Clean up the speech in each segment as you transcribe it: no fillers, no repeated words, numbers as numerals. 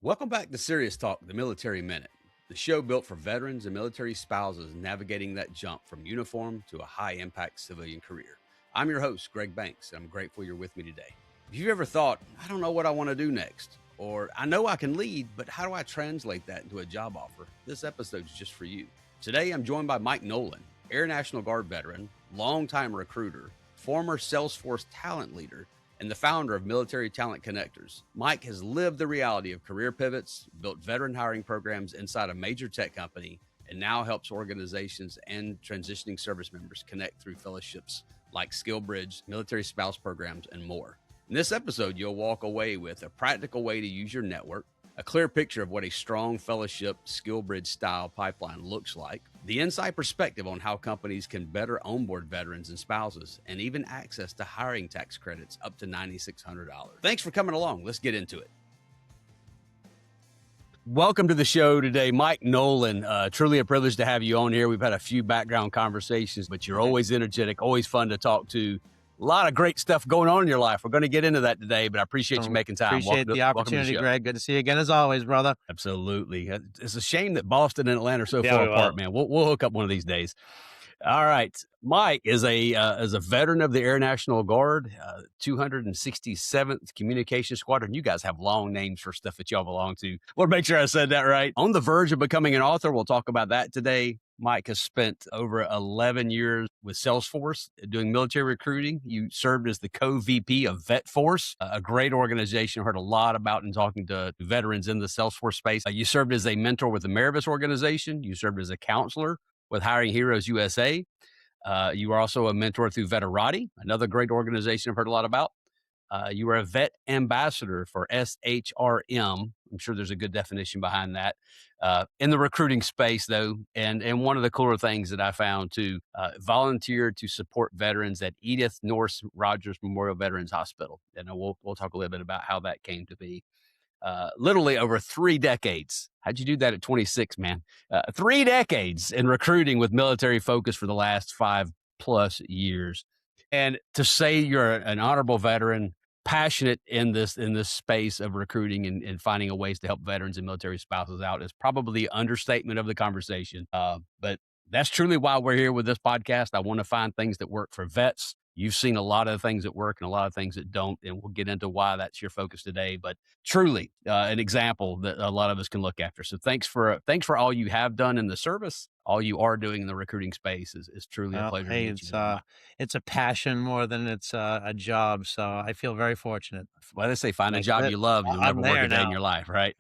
Welcome back to Serious Talk, the Military Minute, the show built for veterans and military spouses navigating that jump from uniform to a high-impact civilian career. I'm your host, Greg Banks, and I'm grateful you're with me today. If you've ever thought, I don't know what I want to do next, or I know I can lead, but how do I translate that into a job offer? This episode's just for you. Today, I'm joined by Mike Nolan, Air National Guard veteran, longtime recruiter, former Salesforce talent leader, and the founder of Military Talent Connectors. Mike has lived the reality of career pivots, built veteran hiring programs inside a major tech company, and now helps organizations and transitioning service members connect through fellowships like SkillBridge, military spouse programs, and more. In this episode, you'll walk away with a practical way to use your network, a clear picture of what a strong fellowship SkillBridge-style pipeline looks like, the inside perspective on how companies can better onboard veterans and spouses, and even access to hiring tax credits up to $9,600. Thanks for coming along. Let's get into it. Welcome to the show today, Mike Nolan. Truly a privilege to have you on here. We've had a few background conversations, but you're always energetic, always fun to talk to. A lot of great stuff going on in your life. We're going to get into that today, but I appreciate you making time. Appreciate the opportunity, Greg. Good to see you again as always, brother. Absolutely. It's a shame that Boston and Atlanta are so far apart, man. We'll hook up one of these days. All right. Mike is a veteran of the Air National Guard, 267th Communication Squadron. You guys have long names for stuff that y'all belong to. Want to make sure I said that right. On the verge of becoming an author. We'll talk about that today. Mike has spent over 11 years with Salesforce doing military recruiting. You served as the co-VP of VetForce, a great organization. Heard a lot about and talking to veterans in the Salesforce space. You served as a mentor with the 𝗪𝘵𝗾 organization. You served as a counselor with Hiring Heroes USA. You were also a mentor through 𝗪𝘵𝗃, another great organization I've heard a lot about. You were a vet ambassador for 𝗂HRM. I'm sure there's a good definition behind that. In the recruiting space, though, and one of the cooler things that I found too, volunteered to support veterans at Edith Norris Rogers Memorial Veterans Hospital. And we'll talk a little bit about how that came to be. Literally over 3 decades. How'd you do that at 26, man? 3 decades in recruiting with military focus for the last 5+ years. And to say you're an honorable veteran, passionate in this space of recruiting and finding a ways to help veterans and military spouses out is probably the understatement of the conversation. But that's truly why we're here with this podcast. I want to find things that work for vets. You've seen a lot of things that work and a lot of things that don't, and we'll get into why that's your focus today. But truly, an example that a lot of us can look after. So thanks for all you have done in the service. All you are doing in the recruiting space is truly a pleasure. Hey, it's a passion more than it's a job. So I feel very fortunate. Well, they say find a job you love, you'll never work a day in your life, right?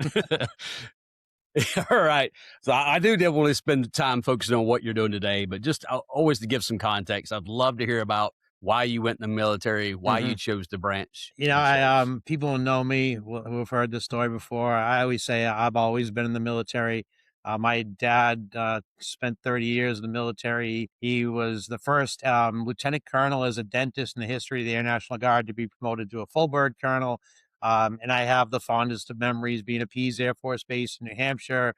All right. So I do definitely spend time focusing on what you're doing today, but just always to give some context, I'd love to hear about why you went in the military, why you chose to branch. You know, people know me who have heard this story before. I always say I've always been in the military. My dad spent 30 years in the military. He was the first lieutenant colonel as a dentist in the history of the Air National Guard to be promoted to a full bird colonel. And I have the fondest of memories being at Pease Air Force Base in New Hampshire.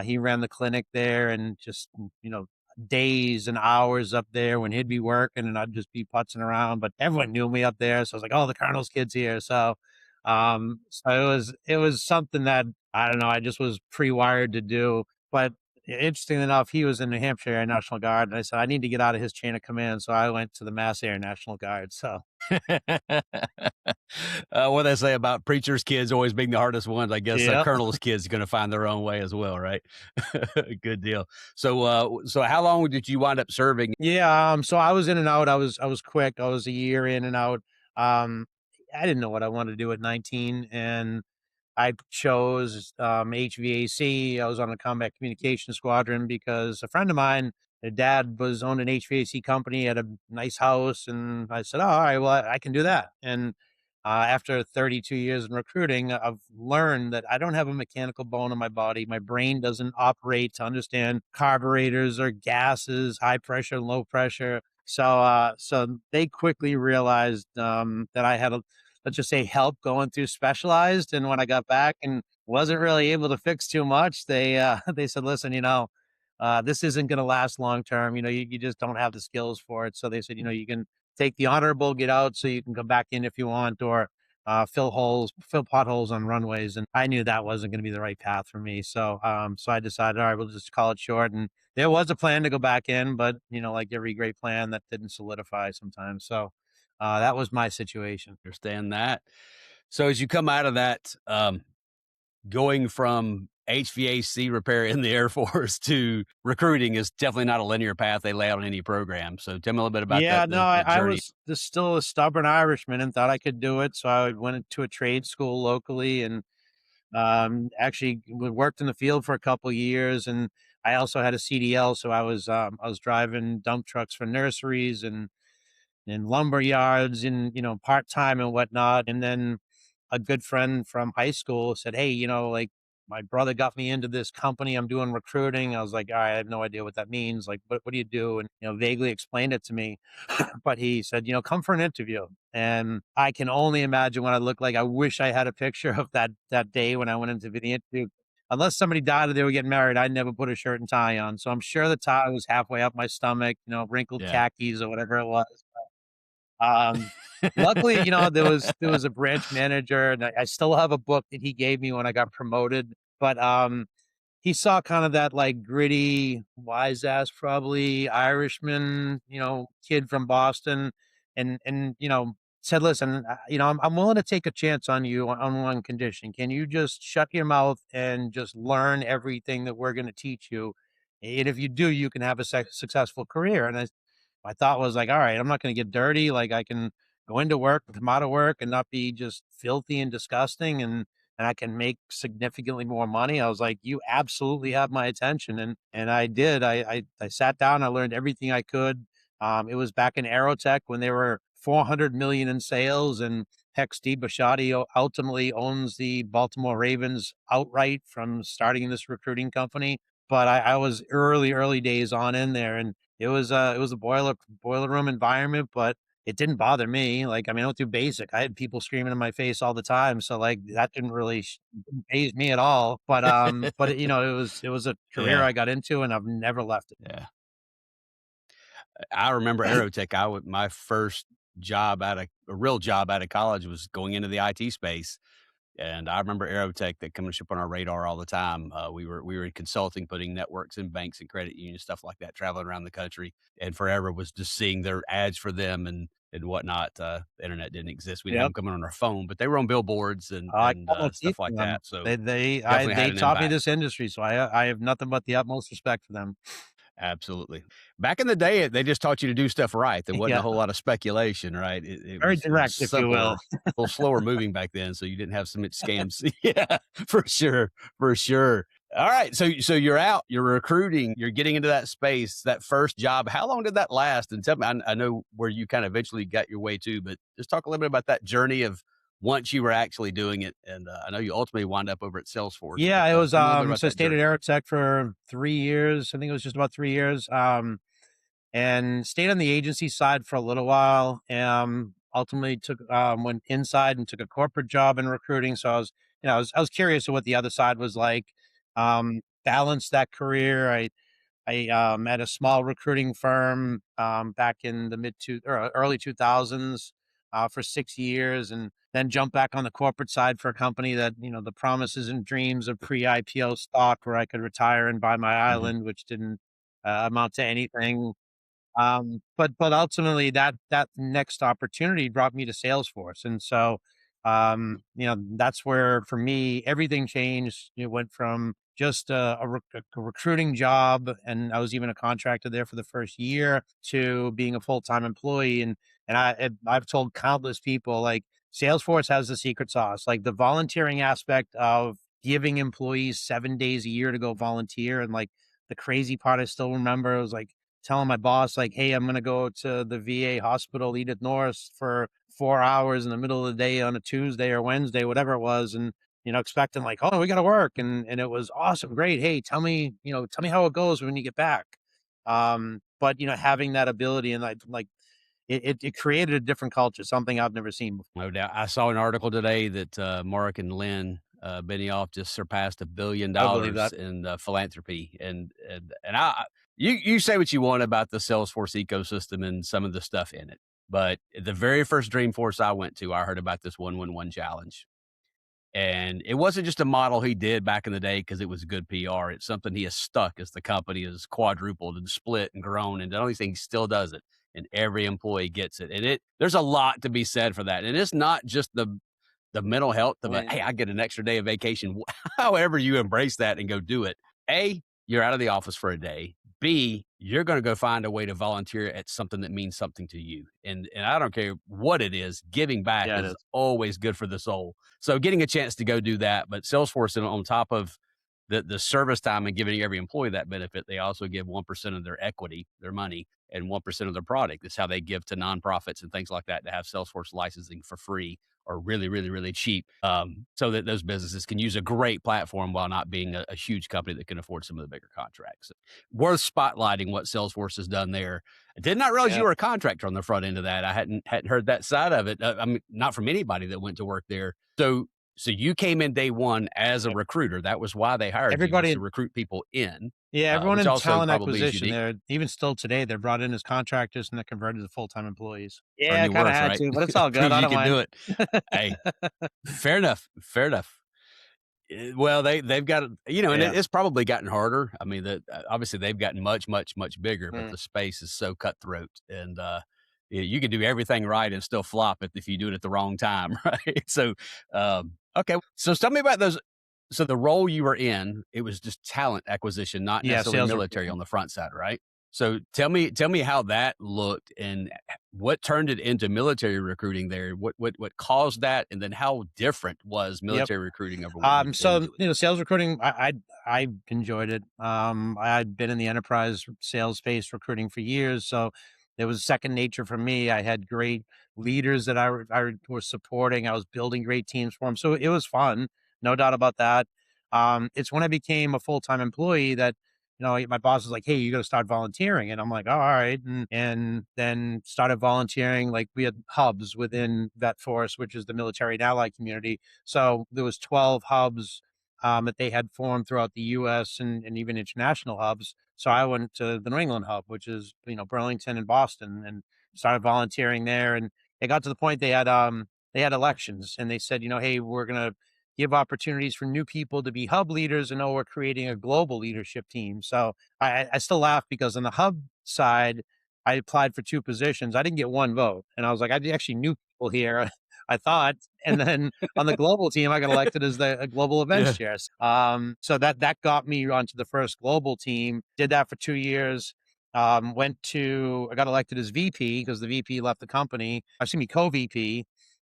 He ran the clinic there, and just, days and hours up there when he'd be working and I'd just be putzing around, but everyone knew me up there. So I was like, oh, the colonel's kid's here. So, it was something that, I don't know, I just was pre-wired to do. But interestingly enough, he was in New Hampshire Air National Guard, and I said, I need to get out of his chain of command. So I went to the Mass Air National Guard. So what they say about preachers' kids always being the hardest ones, I guess. Yep. Colonel's kids are going to find their own way as well, right? Good deal. So how long did you wind up serving? Yeah. So I was in and out. I was quick. I was a year in and out. I didn't know what I wanted to do at 19, and I chose HVAC. I was on a combat communication squadron because a friend of mine, their dad was owned an HVAC company at a nice house, and I said, oh, all right, well, I can do that. And after 32 years in recruiting, I've learned that I don't have a mechanical bone in my body. My brain doesn't operate to understand carburetors or gases, high pressure, low pressure. So they quickly realized that I had let's just say help going through specialized. And when I got back and wasn't really able to fix too much, they said, listen, this isn't going to last long term. You just don't have the skills for it. So they said, you can take the honorable, get out so you can come back in if you want, or fill potholes on runways. And I knew that wasn't going to be the right path for me. So, so I decided, all right, we'll just call it short. And there was a plan to go back in, but like every great plan, that didn't solidify sometimes. So, that was my situation. Understand that. So as you come out of that, going from HVAC repair in the Air Force to recruiting is definitely not a linear path they lay out in any program. So tell me a little bit about Yeah, that, no, the I journey. was just still a stubborn Irishman and thought I could do it. So I went to a trade school locally and actually worked in the field for a couple years. And I also had a CDL, so I was driving dump trucks for nurseries and in lumber yards and part time and whatnot. And then a good friend from high school said, "Hey, like my brother got me into this company. I'm doing recruiting." I was like, "All right, I have no idea what that means. Like, what do you do?" And vaguely explained it to me. But he said, "Come for an interview." And I can only imagine what I looked like. I wish I had a picture of that day when I went into the interview. Unless somebody died or they were getting married, I never put a shirt and tie on. So I'm sure the tie was halfway up my stomach, wrinkled Yeah. khakis or whatever it was. Um, Luckily, there was a branch manager, and I still have a book that he gave me when I got promoted. But he saw kind of that like gritty, wise ass, probably Irishman, kid from Boston, and said, "Listen, I'm willing to take a chance on you on one condition. Can you just shut your mouth and just learn everything that we're going to teach you? And if you do, you can have a successful career." And my thought was like, all right, I'm not going to get dirty. Like I can go into work, come out of work and not be just filthy and disgusting. And I can make significantly more money. I was like, you absolutely have my attention. And I did. I sat down, I learned everything I could. It was back in Aerotech when they were 400 million in sales, and heck, 𝗖𝗵𝗽𝗄𝘆 ultimately owns the Baltimore Ravens outright from starting this recruiting company. But I was early days on in there, and it was a boiler room environment, but it didn't bother me. Like, I mean, I don't do basic. I had people screaming in my face all the time, so like that didn't really didn't faze me at all. But it was a career Yeah. I got into, and I've never left it. Yeah. I remember Aerotech. My first job a real job out of college was going into the IT space. And I remember Aerotech that coming up on our radar all the time. We were in consulting, putting networks in banks and credit unions, stuff like that, traveling around the country, and forever was just seeing their ads for them and whatnot. The internet didn't exist. We didn't have Yep. them coming on our phone, but they were on billboards and I cut my teeth stuff like on them. that. So They definitely had they an taught me impact. this industry, so I have nothing but the utmost respect for them. Absolutely. Back in the day, they just taught you to do stuff right. There wasn't a Yeah, whole lot of speculation, right? very It was direct, if you will. simpler, a little slower moving back then, so you didn't have so much scams. Yeah, for sure, for sure. All right, so you're out, you're recruiting, you're getting into that space, that first job. How long did that last? And tell me, I know where you kind of eventually got your way to, but just talk a little bit about that journey of once you were actually doing it. And I know you ultimately wound up over at Salesforce, but Yeah, it was tell me a little bit about so I that stayed at journey. Aerotech for 3 years. I think it was just about 3 years. And stayed on the agency side for a little while. Ultimately went inside and took a corporate job in recruiting. So I was curious of what the other side was like. Balanced that career. I at a small recruiting firm back in the early 2000s for 6 years, and then jumped back on the corporate side for a company that the promises and dreams of pre-IPO stock, where I could retire and buy my Hmm. island, which didn't amount to anything. But ultimately that next opportunity brought me to Salesforce. And so, that's where for me, everything changed. It went from just a recruiting job, and I was even a contractor there for the first year, to being a full-time employee. And I've told countless people, like, Salesforce has the secret sauce, like the volunteering aspect of giving employees 7 days a year to go volunteer. And like the crazy part I still remember was like telling my boss, like, hey, I'm going to go to the VA hospital, Edith Norris, for 4 hours in the middle of the day on a Tuesday or Wednesday, whatever it was. And, expecting like, oh, we got to work. And it was awesome. Great. Hey, tell me how it goes when you get back. But, having that ability, and like it created a different culture, something I've never seen before. No doubt. I saw an article today that Mark and Lynn Benioff just surpassed $1 billion I believe that. in philanthropy, and you say what you want about the Salesforce ecosystem and some of the stuff in it. But the very first Dreamforce I went to, I heard about this 1-1-1 challenge. And it wasn't just a model he did back in the day because it was good PR. It's something he has stuck as the company has quadrupled and split and grown. And the only thing, he still does it. And every employee gets it. And there's a lot to be said for that. And it's not just the mental health of hey, I get an extra day of vacation. However you embrace that and go do it. A, you're out of the office for a day. B, you're going to go find a way to volunteer at something that means something to you. And I don't care what it is, giving back is always good for the soul. So getting a chance to go do that, but Salesforce, on top of the service time and giving every employee that benefit, they also give 1% of their equity, their money, and 1% of their product. That's how they give to nonprofits and things like that to have Salesforce licensing for free or really, really, really cheap, so that those businesses can use a great platform while not being a huge company that can afford some of the bigger contracts. Worth spotlighting what Salesforce has done there. I did not realize you were a contractor on the front end of that. I hadn't heard that side of it. I mean, not from anybody that went to work there. So you came in day one as a recruiter. That was why they hired you, to recruit people in. Yeah, everyone in talent acquisition there, even still today, they're brought in as contractors and they're converted to full-time employees. Yeah, I kind of had to, but it's all good. I don't mind. Do it. Hey, fair enough. Fair enough. Well, they've got, and it's probably gotten harder. I mean, obviously they've gotten much, much, much bigger, but the space is so cutthroat, and you can do everything right and still flop it if you do it at the wrong time, right? So, okay. So tell me about those. So the role you were in, it was just talent acquisition, not necessarily military on the front side, right? So tell me how that looked and what turned it into military recruiting there. What caused that, and then how different was military recruiting over? So sales recruiting, I enjoyed it. I'd been in the enterprise sales space recruiting for years, so it was second nature for me. I had great leaders that I was supporting. I was building great teams for them, so it was fun, no doubt about that. It's when I became a full-time employee that my boss was like, "Hey, you got to start volunteering," and I'm like, "All right," and then started volunteering. Like, we had hubs within VetForce, which is the military and allied community. So there was 12 hubs that they had formed throughout the U.S. and even international hubs. So I went to the New England hub, which is Burlington and Boston, and started volunteering there. And it got to the point they had elections, and they said, "Hey, we're gonna give opportunities for new people to be hub leaders, and we're creating a global leadership team." So I still laugh because on the hub side, I applied for 2 positions. I didn't get 1 vote. And I was like, I actually knew people here, I thought. And then on the global team, I got elected as the global events chair. So that got me onto the first global team. Did that for 2 years. I got elected as VP because the VP left the company. Co-VP,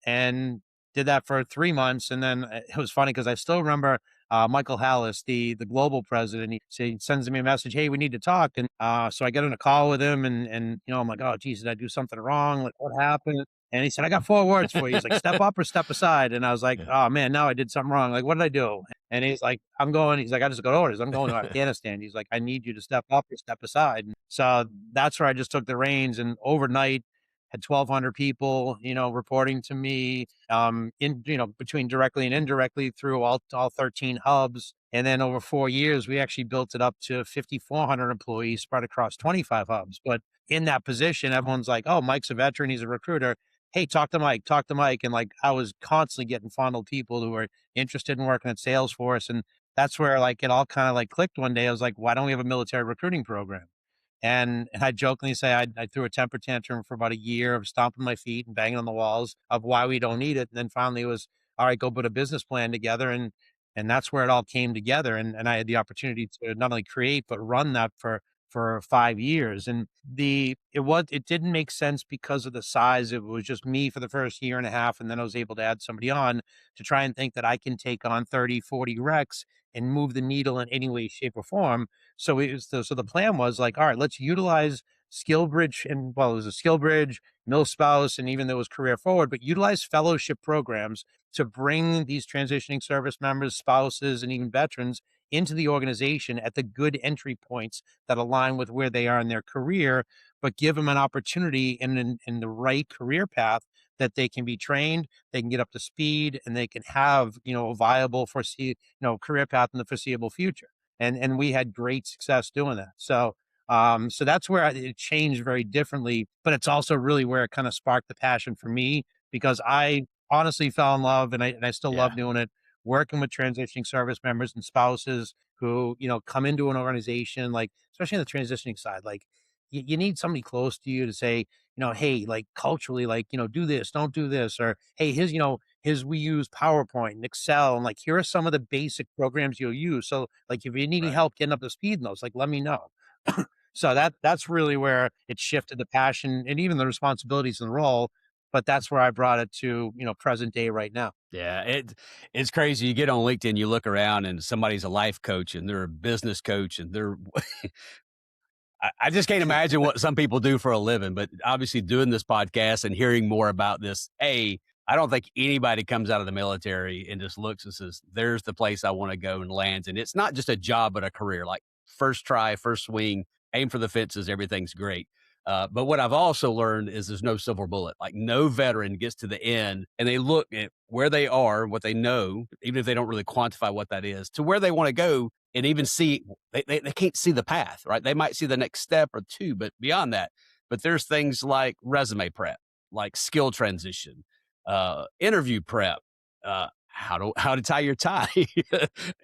and did that for 3 months. And then it was funny because I still remember Michael Hallis, the global president. He sends me a message, "Hey, we need to talk." And so I get on a call with him, and I'm like, "Oh, geez, did I do something wrong? Like, what happened?" And he said, "I got 4 words for you." He's like, "Step up or step aside." And I was like, "Oh man, now I did something wrong. Like, what did I do?" And he's like, he's like, "I just got orders. I'm going to Afghanistan." He's like, "I need you to step up or step aside." And so that's where I just took the reins, and overnight had 1,200 people, reporting to me, between directly and indirectly through all 13 hubs. And then over 4 years, we actually built it up to 5,400 employees spread across 25 hubs. But in that position, everyone's like, "Oh, Mike's a veteran. He's a recruiter. Hey, talk to Mike, talk to Mike." And like, I was constantly getting funneled people who were interested in working at Salesforce. And that's where it all kind of clicked one day. I was like, why don't we have a military recruiting program? And I jokingly say I threw a temper tantrum for about a year of stomping my feet and banging on the walls of why we don't need it. And then finally it was, all right, go put a business plan together. And that's where it all came together. And I had the opportunity to not only create, but run that for 5 years. And it didn't make sense because of the size. It was just me for the first year and a half. And then I was able to add somebody on to try and think that I can take on 30, 40 recs and move the needle in any way, shape, or form. So the plan was like, all right, let's utilize SkillBridge, and it was a SkillBridge, MilSpouse, and even though it was Career Forward, but utilize fellowship programs to bring these transitioning service members, spouses, and even veterans into the organization at the good entry points that align with where they are in their career, but give them an opportunity in the right career path that they can be trained, they can get up to speed, and they can have, a viable career path in the foreseeable future. And we had great success doing that. So So that's where it changed very differently, but it's also really where it kind of sparked the passion for me, because I honestly fell in love, and I still Yeah. love doing it, working with transitioning service members and spouses who, come into an organization, like, especially on the transitioning side, like, you need somebody close to you to say, hey, like, culturally, like, do this, don't do this, or hey, we use PowerPoint and Excel, and like, here are some of the basic programs you'll use. So like, if you need any Right. help getting up to speed in those, like, let me know. So that's really where it shifted the passion and even the responsibilities and the role. But that's where I brought it to, present day right now. Yeah, it's crazy. You get on LinkedIn, you look around, and somebody's a life coach, and they're a business coach, and they're I just can't imagine what some people do for a living, but obviously doing this podcast and hearing more about this, I don't think anybody comes out of the military and just looks and says, there's the place I want to go, and lands. And it's not just a job, but a career. Like, first try, first swing, aim for the fences, everything's great. But what I've also learned is there's no silver bullet. Like, no veteran gets to the end and they look at where they are, what they know, even if they don't really quantify what that is, to where they want to go, and even see, they can't see the path, right? They might see the next step or two, but beyond that. But there's things like resume prep, like skill transition, interview prep, how to tie your tie.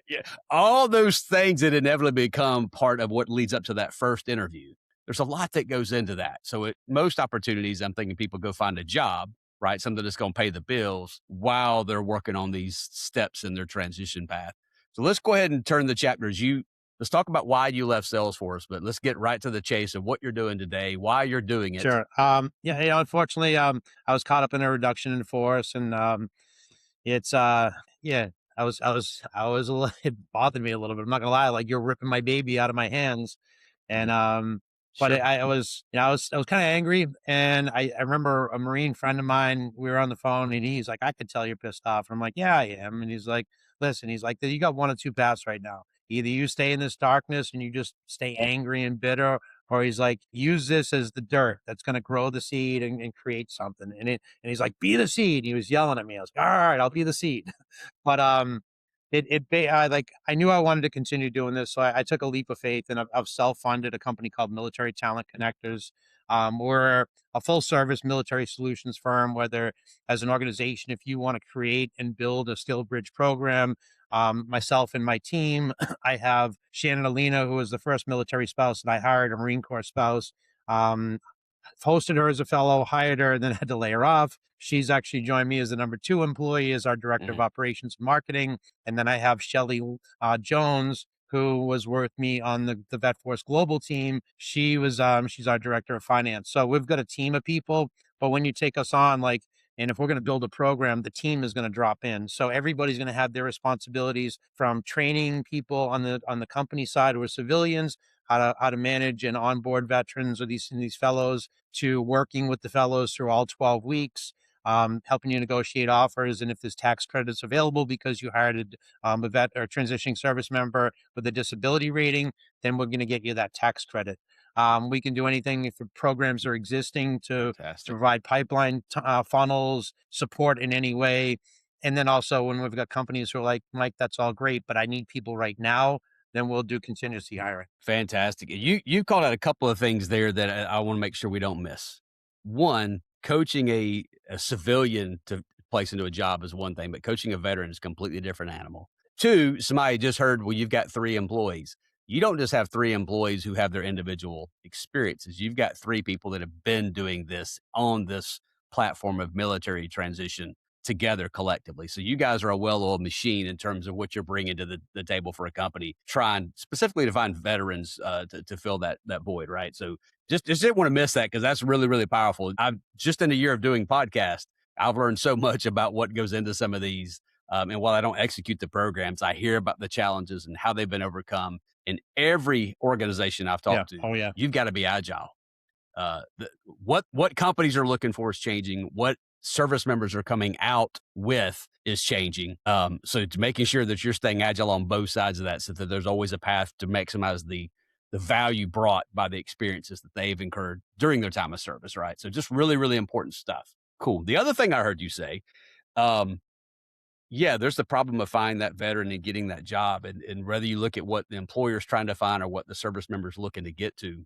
Yeah, all those things that inevitably become part of what leads up to that first interview. There's a lot that goes into that. So at most opportunities, I'm thinking people go find a job, right? Something that's going to pay the bills while they're working on these steps in their transition path. So let's go ahead and turn the chapters. Let's talk about why you left Salesforce, but let's get right to the chase of what you're doing today, why you're doing it. Sure. Yeah, unfortunately, I was caught up in a reduction in force, and it's yeah, I was a little, it bothered me a little bit. I'm not gonna lie, like, you're ripping my baby out of my hands. And but Sure. I was kind of angry, and I remember a Marine friend of mine, we were on the phone, and he's like, I could tell you're pissed off. I'm like, yeah, I am. And he's like, listen, he's like, you got one of two paths right now. Either you stay in this darkness and you just stay angry and bitter, or he's like, use this as the dirt that's going to grow the seed and create something. And he's like, be the seed. He was yelling at me. I was like, all right, I'll be the seed. But like, I knew I wanted to continue doing this, so I took a leap of faith, and I've self-funded a company called Military Talent Connectors. We're a full service military solutions firm. Whether as an organization, if you want to create and build a SkillBridge program, myself and my team, I have Shannon Alina, who was the first military spouse that I hired, a Marine Corps spouse. Um, Hosted her as a fellow, hired her, and then had to lay her off. She's actually joined me as the number 2 employee, as our director of Mhm. operations and marketing. And then I have Shelly Jones, who was with me on the VetForce global team. She's our director of finance. So we've got a team of people, but when you take us on, like, and if we're going to build a program, the team is going to drop in. So everybody's going to have their responsibilities, from training people on the company side who are civilians, how to manage and onboard veterans or these fellows, to working with the fellows through all 12 weeks, helping you negotiate offers, and if there's tax credits available because you hired a vet or transitioning service member with a disability rating, then we're going to get you that tax credit. We can do anything if the programs are existing to Fantastic. provide pipeline funnels, support in any way. And then also, when we've got companies who are like, Mike, that's all great, but I need people right now, then we'll do contingency hiring. Fantastic. You called out a couple of things there that I want to make sure we don't miss. One, coaching a civilian to place into a job is one thing, but coaching a veteran is a completely different animal. Two, somebody just heard, well, you've got 3 employees. You don't just have 3 employees who have their individual experiences. You've got 3 people that have been doing this on this platform of military transition together collectively. So you guys are a well-oiled machine in terms of what you're bringing to the table for a company, trying specifically to find veterans to fill that void, right? So just didn't want to miss that, because that's really, really powerful. I've just, in a year of doing podcasts, I've learned so much about what goes into some of these. And while I don't execute the programs, I hear about the challenges and how they've been overcome. In every organization I've Yeah. talked to, Oh yeah. you've got to be agile. What companies are looking for is changing. What service members are coming out with is changing. So to making sure that you're staying agile on both sides of that, so that there's always a path to maximize the value brought by the experiences that they've incurred during their time of service, right? So just really, really important stuff. Cool. The other thing I heard you say, um, yeah, there's the problem of finding that veteran and getting that job. And whether you look at what the employer's trying to find or what the service member's looking to get to,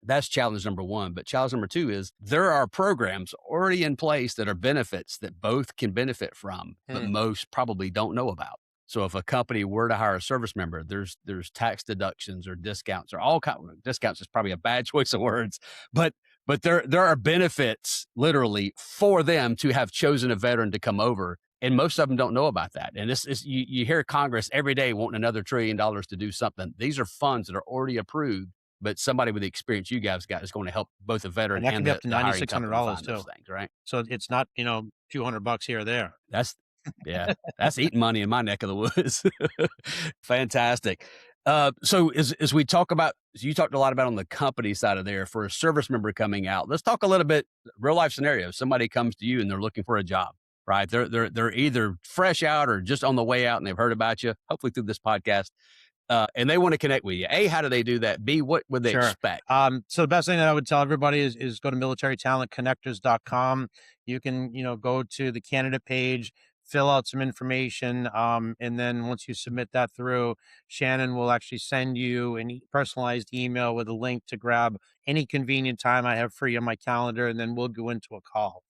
That's challenge number one. But challenge number two is there are programs already in place that are benefits that both can benefit from, but most probably don't know about. So if a company were to hire a service member, there's tax deductions or discounts or all kind of discounts is probably a bad choice of words, but there are benefits literally for them to have chosen a veteran to come over. And most of them don't know about that. And this is, you hear Congress every day wanting another $1 trillion to do something. These are funds that are already approved, but somebody with the experience you guys got is going to help both a veteran and that and can be up to $9,600 too. Things, right? So it's not, a few $100 here or there. That's eating money in my neck of the woods. Fantastic. So as we talk about, you talked a lot about on the company side of there for a service member coming out. Let's talk a little bit real life scenario. Somebody comes to you and they're looking for a job. Right. They're either fresh out or just on the way out and they've heard about you, hopefully through this podcast. And they want to connect with you. A, how do they do that? B, what would they expect? So the best thing that I would tell everybody is go to militarytalentconnectors.com. You can, go to the candidate page, fill out some information. And then once you submit that through, Shannon will actually send you a personalized email with a link to grab any convenient time I have free on my calendar. And then we'll go into a call.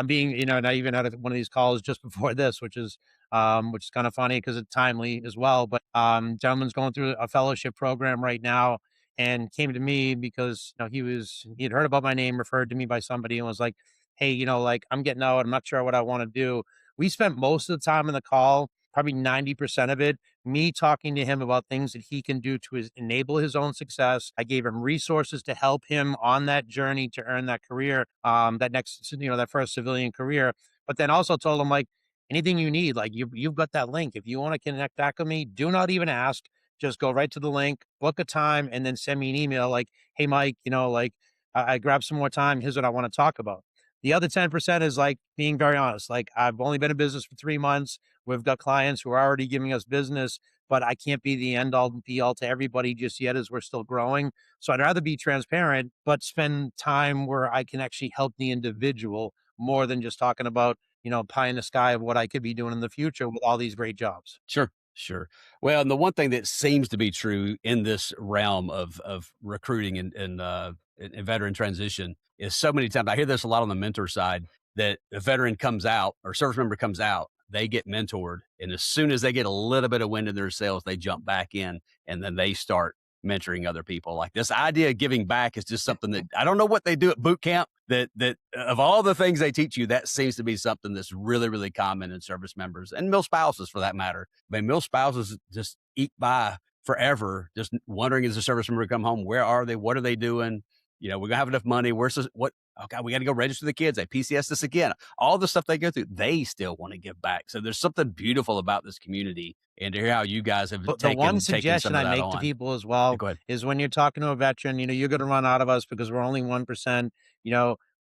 I'm being, and I even had one of these calls just before this, which is kind of funny because it's timely as well. But gentleman's going through a fellowship program right now and came to me because he had heard about my name, referred to me by somebody, and was like, hey, I'm getting out. I'm not sure what I want to do. We spent most of the time in the call, probably 90% of it, me talking to him about things that he can do to enable his own success. I gave him resources to help him on that journey to earn that career, that first civilian career. But then also told him, like, anything you need, like you've got that link. If you want to connect back with me, do not even ask. Just go right to the link, book a time, and then send me an email like, hey, Mike, I grabbed some more time. Here's what I want to talk about. The other 10% is like being very honest. Like, I've only been in business for 3 months. We've got clients who are already giving us business, but I can't be the end all be all to everybody just yet as we're still growing. So I'd rather be transparent, but spend time where I can actually help the individual more than just talking about, pie in the sky of what I could be doing in the future with all these great jobs. Sure. Well, and the one thing that seems to be true in this realm of recruiting and veteran transition is so many times, I hear this a lot on the mentor side, that a veteran comes out or service member comes out, they get mentored. And as soon as they get a little bit of wind in their sails, they jump back in and then they start mentoring other people. Like, this idea of giving back is just something that I don't know what they do at boot camp, that of all the things they teach you, that seems to be something that's really, really common in service members and mil spouses for that matter. I mean, mil spouses just eke by forever, just wondering, is the service member come home? Where are they? What are they doing? We're gonna have enough money. Where's this? What? Oh God, we got to go register the kids. They PCS this again. All the stuff they go through, they still want to give back. So there's something beautiful about this community, and to hear how you guys have taken. The one suggestion I make to people as well is when you're talking to a veteran, you're going to run out of us because we're only 1%.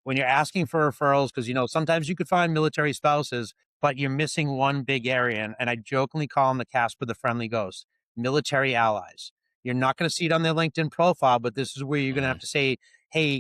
When you're asking for referrals, because sometimes you could find military spouses, but you're missing one big area, and I jokingly call them the Casper the Friendly Ghost, military allies. You're not going to see it on their LinkedIn profile, but this is where you're going to have to say, hey,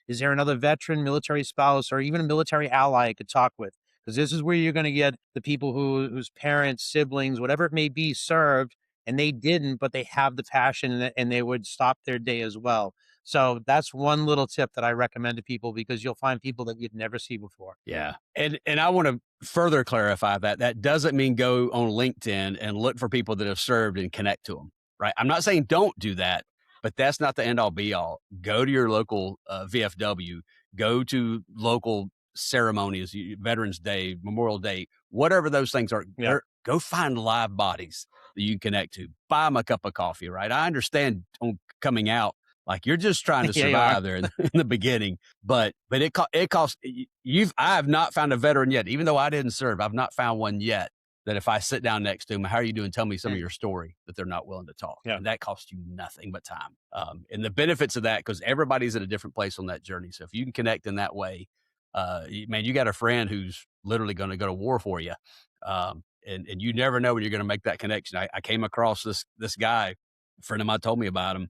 is there another veteran, military spouse, or even a military ally I could talk with? Because this is where you're going to get the people whose parents, siblings, whatever it may be, served, and they didn't, but they have the passion and they would stop their day as well. So that's one little tip that I recommend to people, because you'll find people that you'd never see before. Yeah. And I want to further clarify that doesn't mean go on LinkedIn and look for people that have served and connect to them. Right. I'm not saying don't do that, but that's not the end all be all. Go to your local VFW, go to local ceremonies, Veterans Day, Memorial Day, whatever those things are. Yeah. Go find live bodies that you can connect to. Buy them a cup of coffee. Right. I understand on coming out, like, you're just trying to survive there in the beginning, but it costs. I have not found a veteran yet, even though I didn't serve. I've not found one yet that if I sit down next to them, how are you doing? Tell me some of your story, that they're not willing to talk. Yeah. And that costs you nothing but time. And the benefits of that, because everybody's at a different place on that journey. So if you can connect in that way, man, you got a friend who's literally going to go to war for you. And you never know when you're going to make that connection. I came across this guy, a friend of mine told me about him,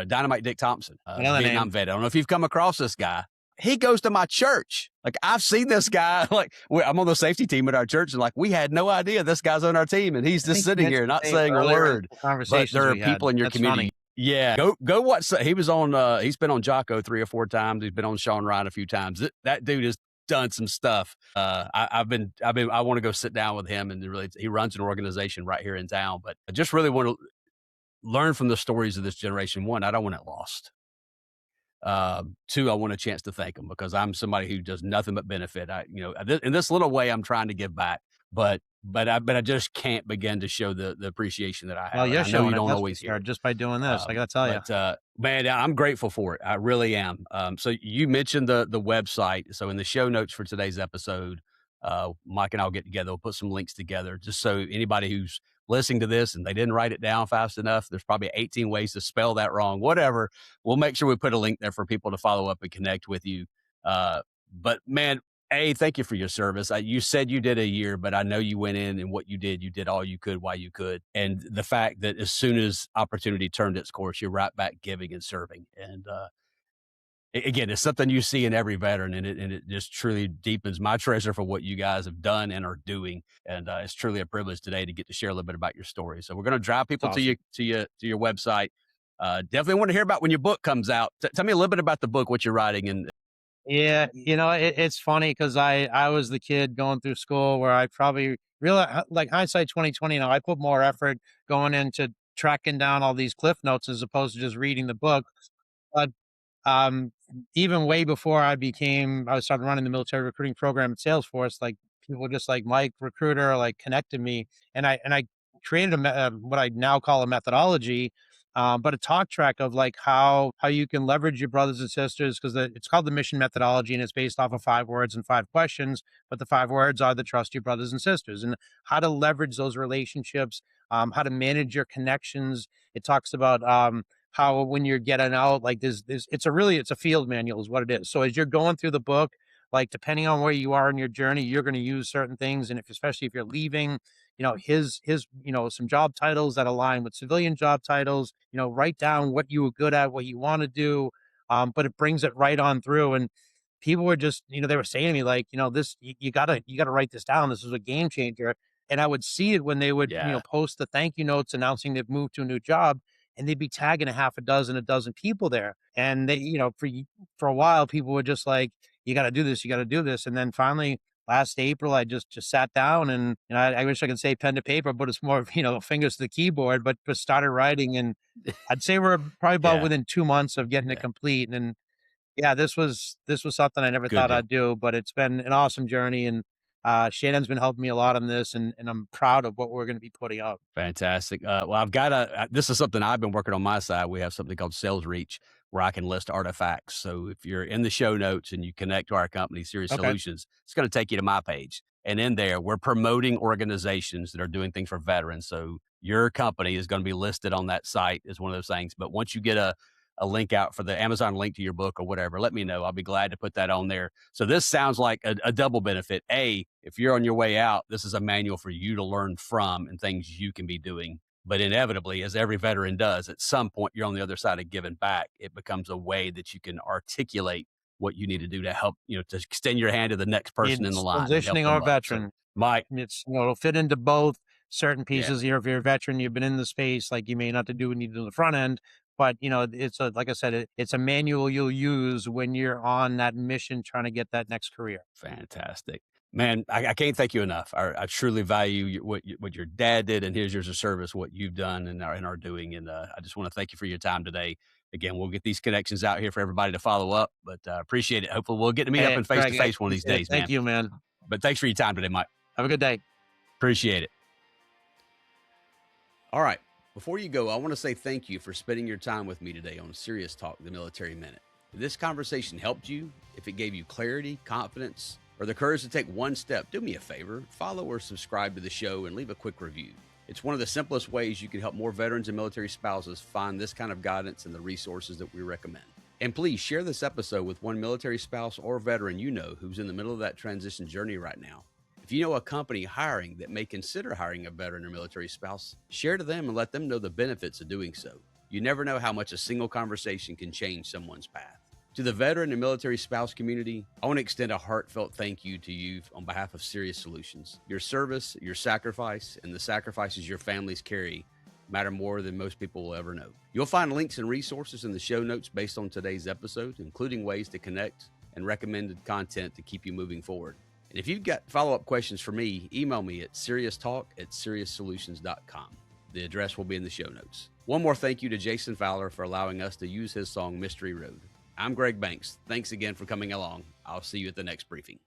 Dynamite Dick Thompson, Vietnam vet. I don't know if you've come across this guy. He goes to my church. Like, I've seen this guy. Like, I'm on the safety team at our church, and like, we had no idea this guy's on our team, and he's just sitting here not saying a word. But there are people in your community Yeah, go watch. He was on. He's been on Jocko 3 or 4 times. He's been on Sean Ryan a few times. That dude has done some stuff. I want to go sit down with him, and really, he runs an organization right here in town. But I just really want to learn from the stories of this generation. One, I don't want it lost. Two, I want a chance to thank them because I'm somebody who does nothing but benefit. In this little way, I'm trying to give back, but I just can't begin to show the appreciation that I have. Well, you're I know you showing it. don't That's always hear it. just by doing this. I got to tell you. But man, I'm grateful for it. I really am. So you mentioned the website. So in the show notes for today's episode, Mike and I'll get together. We'll put some links together just so anybody who's listening to this and they didn't write it down fast enough, there's probably 18 ways to spell that wrong, whatever. We'll make sure we put a link there for people to follow up and connect with you. But man, thank you for your service. You said you did a year, but I know you went in and what you did all you could while you could. And the fact that as soon as opportunity turned its course, you're right back giving and serving. And again, it's something you see in every veteran, and it just truly deepens my treasure for what you guys have done and are doing. And it's truly a privilege today to get to share a little bit about your story. So we're going to drive people to your website. Definitely want to hear about when your book comes out. Tell me a little bit about the book, what you're writing. And yeah, it's funny because I was the kid going through school where I probably realized, like hindsight 2020, I put more effort going into tracking down all these cliff notes as opposed to just reading the book. But even way before I started running the military recruiting program at Salesforce, like people just like Mike Recruiter, like connected me, and I created what I now call a methodology, but a talk track of like how you can leverage your brothers and sisters, because it's called the mission methodology, and it's based off of 5 words and 5 questions. But the 5 words are the trust your brothers and sisters, and how to leverage those relationships, how to manage your connections. It talks about how when you're getting out, like it's a field manual is what it is. So as you're going through the book, like depending on where you are in your journey, you're going to use certain things. And especially if you're leaving, his some job titles that align with civilian job titles, write down what you were good at, what you want to do. But it brings it right on through. And people were just, they were saying to me like, this, you gotta write this down. This is a game changer. And I would see it when they would, post the thank you notes announcing they've moved to a new job, and they'd be tagging a dozen people there. And they, for a while, people were just like, you got to do this, you got to do this. And then finally, last April, I just sat down and, I wish I could say pen to paper, but it's more of, fingers to the keyboard, but just started writing. And I'd say we're probably about within 2 months of getting it complete. And yeah, this was something I never thought I'd do, but it's been an awesome journey. And Shannon's been helping me a lot on this, and I'm proud of what we're going to be putting out. Fantastic. Well, I've got this is something I've been working on my side. We have something called Sales Reach, where I can list artifacts. So if you're in the show notes and you connect to our company, Serious Solutions, it's going to take you to my page. And in there, we're promoting organizations that are doing things for veterans. So your company is going to be listed on that site as one of those things. But once you get a link out for the Amazon link to your book or whatever, let me know. I'll be glad to put that on there. So this sounds like a double benefit. If you're on your way out, this is a manual for you to learn from and things you can be doing. But inevitably, as every veteran does, at some point, you're on the other side of giving back. It becomes a way that you can articulate what you need to do to help, to extend your hand to the next person in the line. Positioning our veteran. So, Mike, it'll fit into both certain pieces. If you're a veteran, you've been in the space, like you may not have to do what you need to do on the front end. But, like I said, it's a manual you'll use when you're on that mission trying to get that next career. Fantastic. Man, I can't thank you enough. I truly value what your dad did and his years of service, what you've done and are doing. And I just want to thank you for your time today. Again, we'll get these connections out here for everybody to follow up, but appreciate it. Hopefully we'll get to meet up in face-to-face one of these days, man. Thank you, man. But thanks for your time today, Mike. Have a good day. Appreciate it. All right. Before you go, I want to say thank you for spending your time with me today on Serious Talk, the Military Minute. If this conversation helped you, if it gave you clarity, confidence, or the courage to take one step, do me a favor, follow or subscribe to the show and leave a quick review. It's one of the simplest ways you can help more veterans and military spouses find this kind of guidance and the resources that we recommend. And please share this episode with one military spouse or veteran you know who's in the middle of that transition journey right now. If you know a company hiring that may consider hiring a veteran or military spouse, share to them and let them know the benefits of doing so. You never know how much a single conversation can change someone's path. To the veteran and military spouse community, I want to extend a heartfelt thank you to you on behalf of Serious Solutions. Your service, your sacrifice, and the sacrifices your families carry matter more than most people will ever know. You'll find links and resources in the show notes based on today's episode, including ways to connect and recommended content to keep you moving forward. And if you've got follow-up questions for me, email me at serioustalk@serioussolutions.com. The address will be in the show notes. One more thank you to Jason Fowler for allowing us to use his song Mystery Road. I'm Greg Banks. Thanks again for coming along. I'll see you at the next briefing.